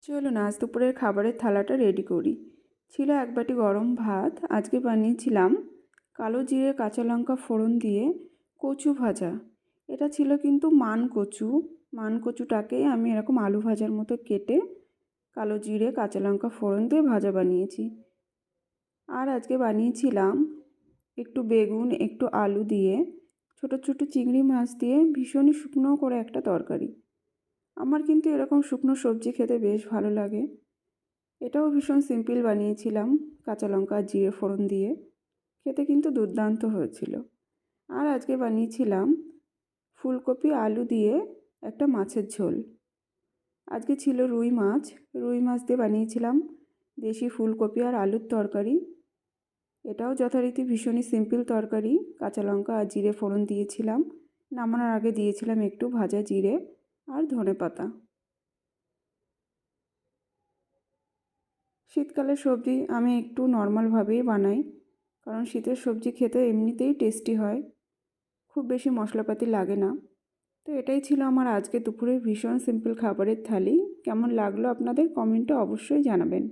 চলুন আজ দুপুরের খাবারের থালাটা রেডি করি। ছিল এক বাটি গরম ভাত। আজকে বানিয়েছিলাম কালো জিরে কাঁচা লঙ্কা ফোড়ন দিয়ে কচু ভাজা। এটা ছিল কিন্তু মান কচুটাকে আমি এরকম আলু ভাজার মতো কেটে কালো জিরে কাঁচা লঙ্কা ফোড়ন দিয়ে ভাজা বানিয়েছি। আর আজকে বানিয়েছিলাম একটু বেগুন একটু আলু দিয়ে ছোট ছোট চিংড়ি মাছ দিয়ে ভীষণই শুকনো করে একটা তরকারি। আমার কিন্তু এরকম শুকনো সবজি খেতে বেশ ভালো লাগে। এটাও ভীষণ সিম্পল বানিয়েছিলাম, কাঁচা লঙ্কা জিরে ফোড়ন দিয়ে। খেতে কিন্তু দুর্দান্ত হয়েছিল। আর আজকে বানিয়েছিলাম ফুলকপি আলু দিয়ে একটা মাছের ঝোল। আজকে ছিল রুই মাছ দিয়ে বানিয়েছিলাম দেশি ফুলকপি আর আলুর তরকারি। এটাও যথারীতি ভীষণই সিম্পল তরকারি। কাঁচা লঙ্কা আর জিরে ফোড়ন দিয়েছিলাম, নামানোর আগে দিয়েছিলাম একটু ভাজা জিরে আর ধনেপাতা। শীতকালের সবজি আমি একটু নর্মালভাবেই বানাই, কারণ শীতের সবজি খেতে এমনিতেই টেস্টি হয়, খুব বেশি মশলাপাতি লাগে না। তো এটাই ছিল আমার আজকে দুপুরের ভীষণ সিম্পল খাবারের থালি। কেমন লাগলো আপনাদের কমেন্টে অবশ্যই জানাবেন।